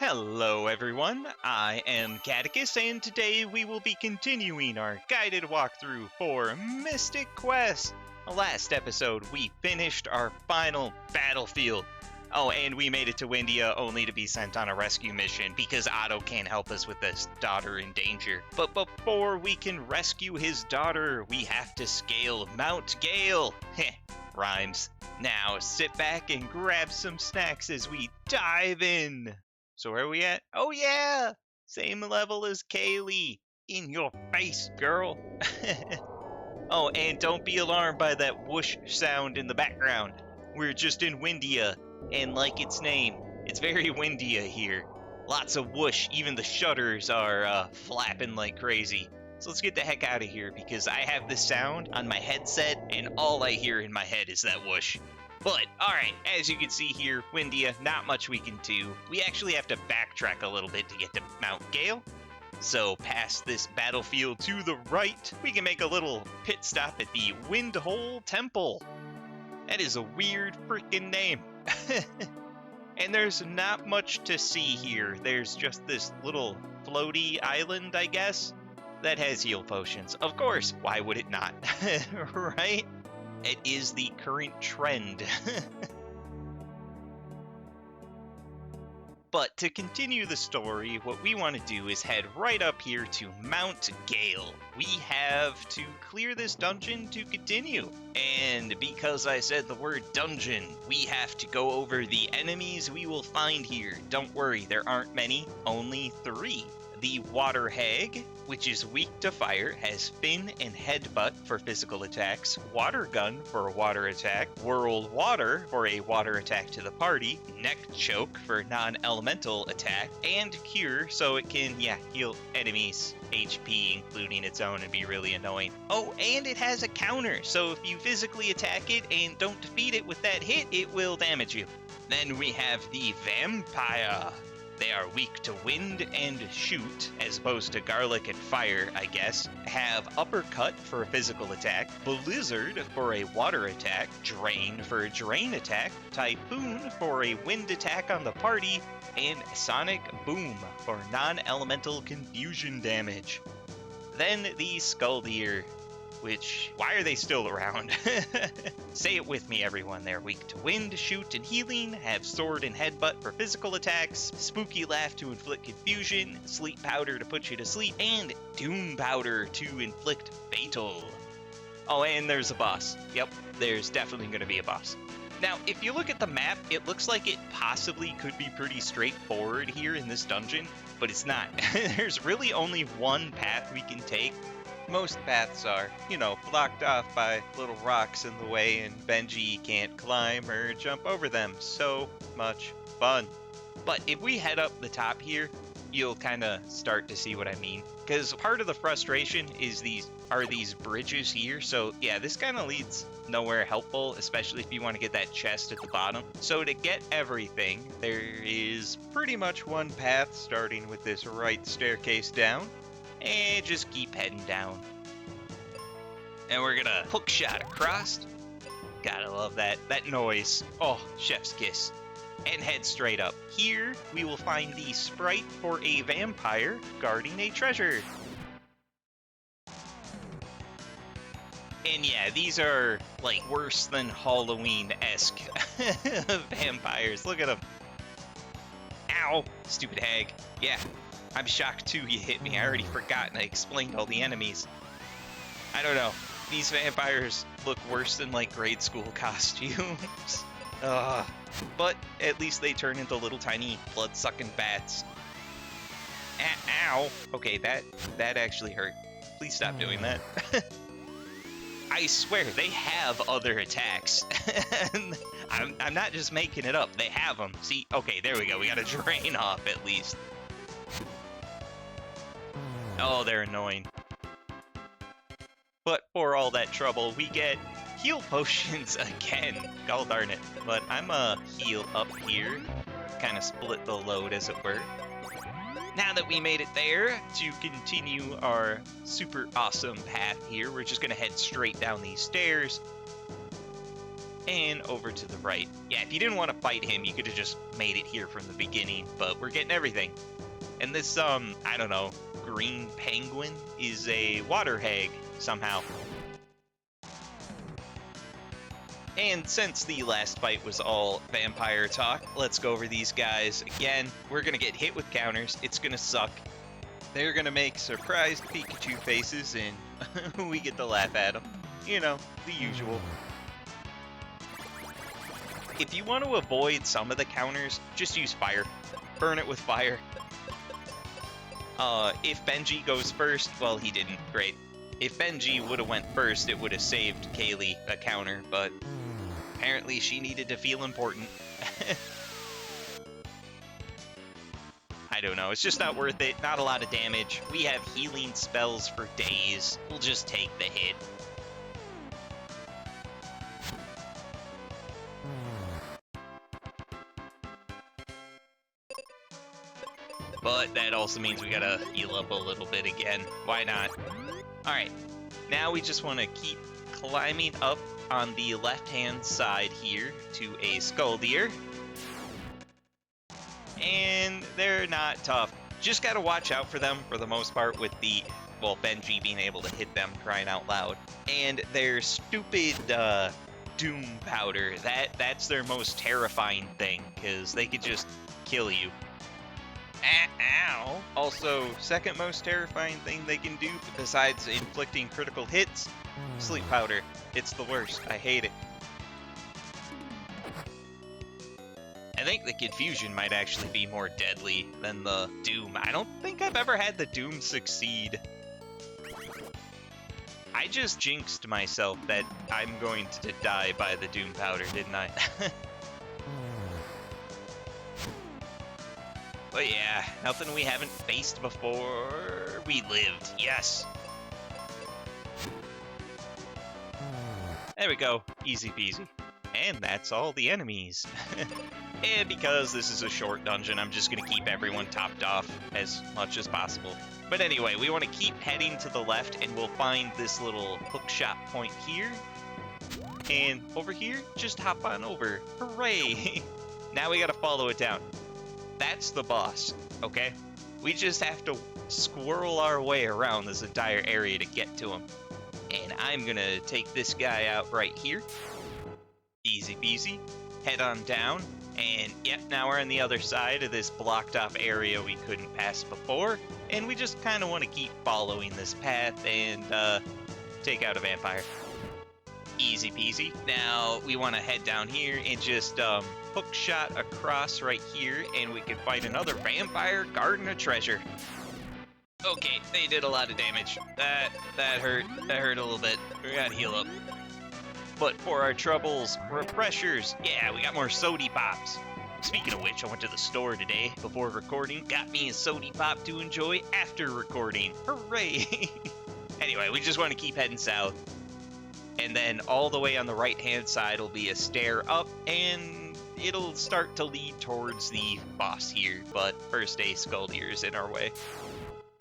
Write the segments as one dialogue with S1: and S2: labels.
S1: Hello everyone, I am Catechus, and today we will be continuing our guided walkthrough for Mystic Quest. Last episode, we finished our final battlefield. Oh, and we made it to Windia only to be sent on a rescue mission because Otto can't help us with his daughter in danger. But before we can rescue his daughter, we have to scale Mount Gale. Heh, rhymes. Now sit back and grab some snacks as we dive in. So where are we at? Oh yeah! Same level as Kaeli. In your face, girl. Oh, and don't be alarmed by that whoosh sound in the background. We're just in Windia, and like its name, it's very Windia here. Lots of whoosh, even the shutters are flapping like crazy. So let's get the heck out of here because I have this sound on my headset, and all I hear in my head is that whoosh. But, alright, as you can see here, Windia, not much we can do. We actually have to backtrack a little bit to get to Mount Gale. So, past this battlefield to the right, we can make a little pit stop at the Windhole Temple. That is a weird freaking name. And there's not much to see here. There's just this little floaty island, I guess, that has heal potions. Of course, why would it not? Right? It is the current trend. But to continue the story, what we want to do is head right up here to Mount Gale. We have to clear this dungeon to continue. And because I said the word dungeon, we have to go over the enemies we will find here. Don't worry, there aren't many, only 3. The Water Hag, which is weak to fire, has fin and headbutt for physical attacks, water gun for a water attack, whirl water for a water attack to the party, neck choke for non-elemental attack, and cure so it can, heal enemies HP, including its own, and be really annoying. Oh, and it has a counter, so if you physically attack it and don't defeat it with that hit, it will damage you. Then we have the Vampire. They are weak to wind and shoot, as opposed to garlic and fire, I guess. Have uppercut for a physical attack, blizzard for a water attack, drain for a drain attack, typhoon for a wind attack on the party, and sonic boom for non-elemental confusion damage. Then the Skuldeer, which, why are they still around? Say it with me, everyone. They're weak to wind, shoot, and healing, have sword and headbutt for physical attacks, spooky laugh to inflict confusion, sleep powder to put you to sleep, and doom powder to inflict fatal. Oh, and there's a boss. Yep, there's definitely going to be a boss. Now, if you look at the map, it looks like it possibly could be pretty straightforward here in this dungeon, but it's not. There's really only one path we can take. Most paths are, blocked off by little rocks in the way, and Benji can't climb or jump over them. So much fun. But if we head up the top here, you'll kind of start to see what I mean. Because part of the frustration is these bridges here. So yeah, this kind of leads nowhere helpful, especially if you want to get that chest at the bottom. So to get everything, there is pretty much one path starting with this right staircase down. And just keep heading down. And we're gonna hook shot across. Gotta love that noise. Oh, chef's kiss. And head straight up. Here, we will find the sprite for a vampire guarding a treasure. And yeah, these are, like, worse than Halloween-esque vampires. Look at them. Ow, stupid hag. Yeah. I'm shocked too you hit me. I already forgot and I explained all the enemies. I don't know. These vampires look worse than like grade school costumes. But at least they turn into little tiny blood-sucking bats. Ow! Okay, that actually hurt. Please stop doing that. I swear, they have other attacks. I'm not just making it up. They have them. See? Okay, there we go. We got a drain off at least. Oh, they're annoying. But for all that trouble, we get heal potions again. God darn it. But I'm a heal up here. Kind of split the load, as it were. Now that we made it there, to continue our super awesome path here, we're just going to head straight down these stairs. and over to the right. Yeah, if you didn't want to fight him, you could have just made it here from the beginning, but we're getting everything. And this, I don't know, green penguin is a water hag somehow. And since the last fight was all vampire talk, let's go over these guys again. We're gonna get hit with counters. It's gonna suck. They're gonna make surprised Pikachu faces, and we get to laugh at them. You know, the usual. If you want to avoid some of the counters, just use fire. Burn it with fire. If Benji goes first, well, he didn't. Great. If Benji would have went first, it would have saved Kaeli a counter, but apparently she needed to feel important. I don't know, it's just not worth it. Not a lot of damage. We have healing spells for days. We'll just take the hit. But that also means we gotta heal up a little bit again. Why not? Alright, now we just want to keep climbing up on the left-hand side here to a Skull Deer. And they're not tough. Just gotta watch out for them for the most part with the, well, Benji being able to hit them, crying out loud. And their stupid doom powder, that's their most terrifying thing, because they could just kill you. Ow! Also, second most terrifying thing they can do, besides inflicting critical hits, sleep powder. It's the worst. I hate it. I think the confusion might actually be more deadly than the doom. I don't think I've ever had the doom succeed. I just jinxed myself that I'm going to die by the doom powder, didn't I? But yeah, nothing we haven't faced before. We lived, yes. There we go, easy peasy. And that's all the enemies. And because this is a short dungeon, I'm just gonna keep everyone topped off as much as possible. But anyway, we want to keep heading to the left, and we'll find this little hookshot point here. And over here, just hop on over. Hooray! Now we gotta follow it down. That's the boss, okay? We just have to squirrel our way around this entire area to get to him. And I'm gonna take this guy out right here. Easy peasy. Head on down. And yep, now we're on the other side of this blocked off area we couldn't pass before. And we just kind of want to keep following this path and take out a vampire. Easy peasy. Now we want to head down here and just hook shot across right here, and we can find another vampire guarding a treasure. Okay, they did a lot of damage. That hurt. That hurt a little bit. We gotta heal up. But for our troubles, refreshers. Yeah, we got more sody pops. Speaking of which, I went to the store today before recording. Got me a sody pop to enjoy after recording. Hooray! Anyway, we just want to keep heading south. And then all the way on the right-hand side will be a stair up, and it'll start to lead towards the boss here. But first, a Skull Deer is in our way.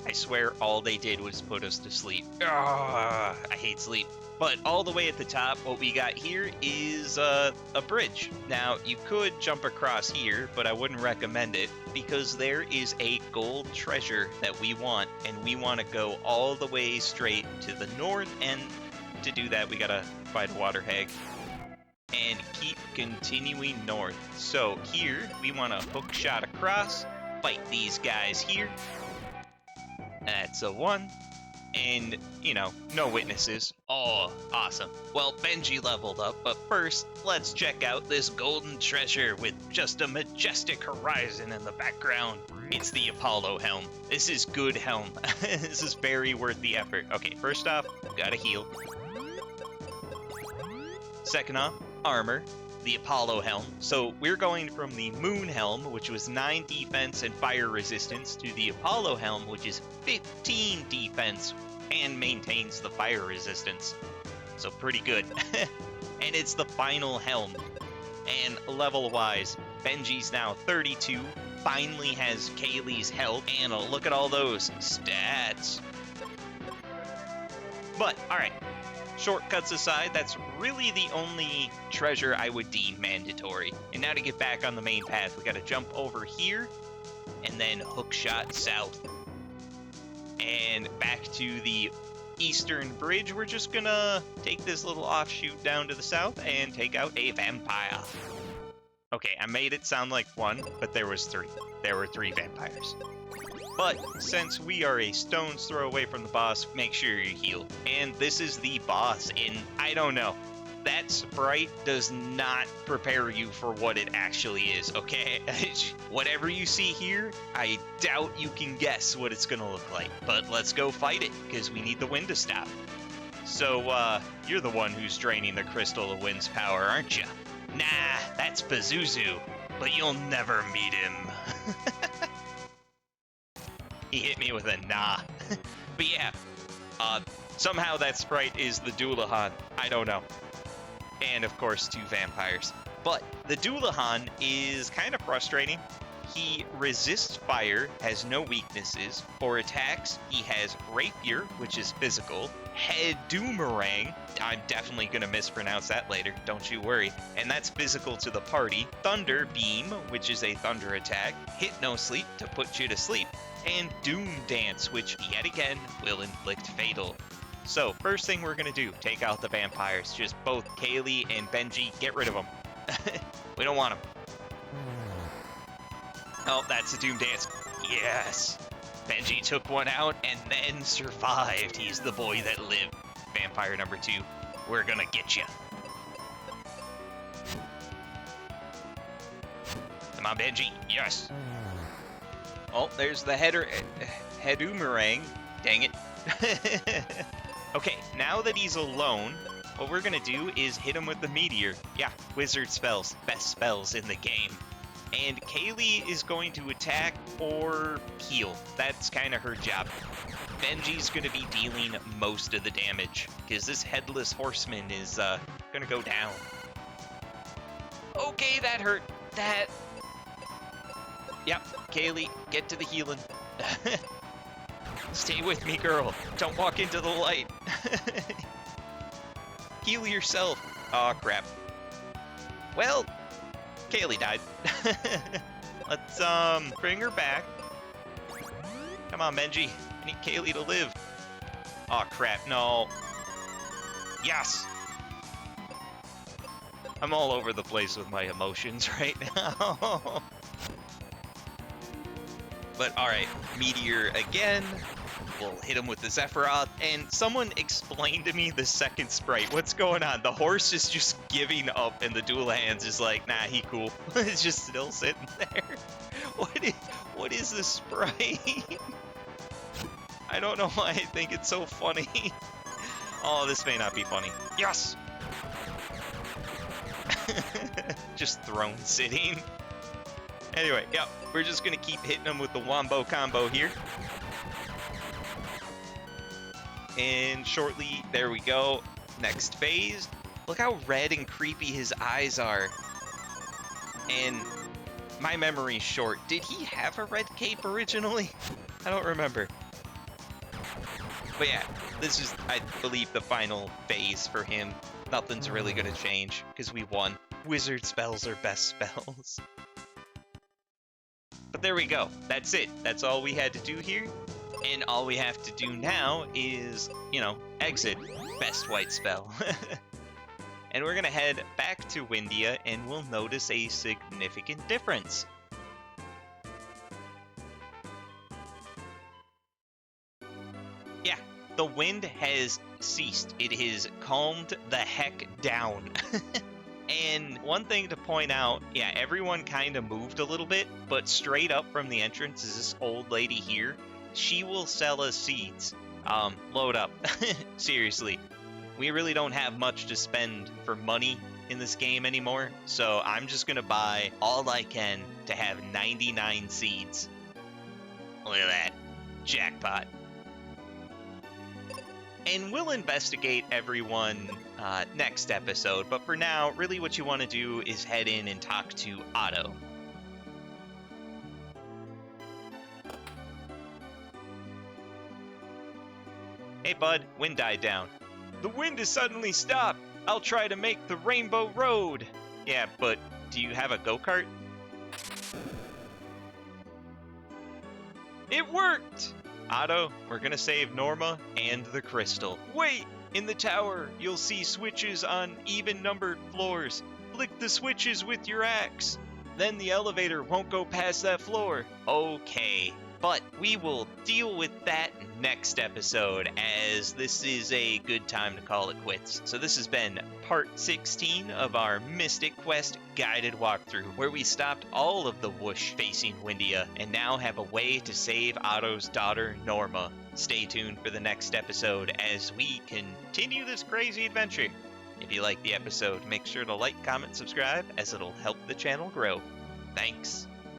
S1: I swear all they did was put us to sleep. I hate sleep. But all the way at the top, what we got here is a bridge. Now, you could jump across here, but I wouldn't recommend it, because there is a gold treasure that we want, and we want to go all the way straight to the north, and to do that, we gotta fight a water hag. And keep continuing north. So here, we want to hook shot across, fight these guys here. That's a 1. And, you know, no witnesses. Oh, awesome. Well, Benji leveled up, but first, let's check out this golden treasure with just a majestic horizon in the background. It's the Apollo helm. This is good helm. This is very worth the effort. Okay, first off, gotta heal. Second off, armor. The Apollo helm. So we're going from the Moon helm, which was 9 defense and fire resistance, to the Apollo helm, which is 15 defense and maintains the fire resistance. So pretty good. And it's the final helm. And level-wise, Benji's now 32, finally has Kaeli's health, and look at all those stats. But, alright. Shortcuts aside, that's really the only treasure I would deem mandatory. And now to get back on the main path, we gotta jump over here and then hookshot south. And back to the eastern bridge, we're just gonna take this little offshoot down to the south and take out a vampire. Okay, I made it sound like one, but there was three. There were three vampires. But since we are a stone's throw away from the boss, make sure you heal. And this is the boss, and I don't know. That sprite does not prepare you for what it actually is, okay? Whatever you see here, I doubt you can guess what it's gonna look like. But let's go fight it, because we need the wind to stop. So, you're the one who's draining the Crystal of Wind's power, aren't you? Nah, that's Pazuzu, but you'll never meet him. He hit me with a nah. But yeah, somehow that sprite is the Doulahan. I don't know. And of course, two vampires. But the Doulahan is kind of frustrating. He resists fire, has no weaknesses. For attacks, he has Rapier, which is physical. Hedoomerang, I'm definitely going to mispronounce that later, don't you worry. And that's physical to the party. Thunder Beam, which is a thunder attack. Hypno-Sleep to put you to sleep. And Doom Dance, which yet again will inflict fatal. So, first thing we're going to do, take out the vampires. Just both Kaeli and Benji, get rid of them. We don't want them. Oh, that's a Doom Dance. Yes! Benji took one out and then survived. He's the boy that lived. Vampire number 2, we're gonna get you. Come on, Benji. Yes! Oh, there's the Hedoomerang. Dang it. Okay, now that he's alone, what we're gonna do is hit him with the meteor. Yeah, wizard spells. Best spells in the game. And Kaeli is going to attack or heal. That's kind of her job. Benji's going to be dealing most of the damage, because this Headless Horseman is going to go down. Okay, that hurt. That... Yep, Kaeli, get to the healing. Stay with me, girl. Don't walk into the light. Heal yourself. Aw, crap. Well... Kaeli died. Let's, bring her back. Come on, Benji. I need Kaeli to live. Aw, crap, no. Yes! I'm all over the place with my emotions right now. But, alright, Meteor again. We'll hit him with the Sephiroth, and someone explained to me the second sprite. What's going on? The horse is just giving up, and the Doulahan's is like, nah, he cool. It's just still sitting there. What is this sprite? I don't know why I think it's so funny. Oh, this may not be funny. Yes! Just throne sitting. Anyway, yeah, we're just gonna keep hitting him with the Wombo combo here. And shortly, there we go. Next phase. Look how red and creepy his eyes are. And my memory's short. Did he have a red cape originally? I don't remember. But yeah, this is, I believe, the final phase for him. Nothing's really gonna change, because we won. Wizard spells are best spells. But there we go. That's it. That's all we had to do here. And all we have to do now is, you know, exit. Best white spell. And we're gonna head back to Windia, and we'll notice a significant difference. Yeah, the wind has ceased. It has calmed the heck down. And one thing to point out, yeah, everyone kind of moved a little bit, but straight up from the entrance is this old lady here. She will sell us seeds. Load up. Seriously. We really don't have much to spend for money in this game anymore, so I'm just gonna buy all I can to have 99 seeds. Look at that. Jackpot. And we'll investigate everyone next episode, but for now, really what you want to do is head in and talk to Otto. Hey bud, wind died down. The wind has suddenly stopped. I'll try to make the Rainbow Road. Yeah, but do you have a go-kart? It worked! Otto, we're gonna save Norma and the crystal. Wait! In the tower, you'll see switches on even-numbered floors. Flick the switches with your axe. Then the elevator won't go past that floor. Okay, but we will deal with that next episode, as this is a good time to call it quits. So this has been part 16 of our Mystic Quest guided walkthrough, where we stopped all of the whoosh facing Windia and now have a way to save Otto's daughter, Norma. Stay tuned for the next episode as we continue this crazy adventure. If you like the episode, make sure to like, comment, subscribe, as it'll help the channel grow. Thanks.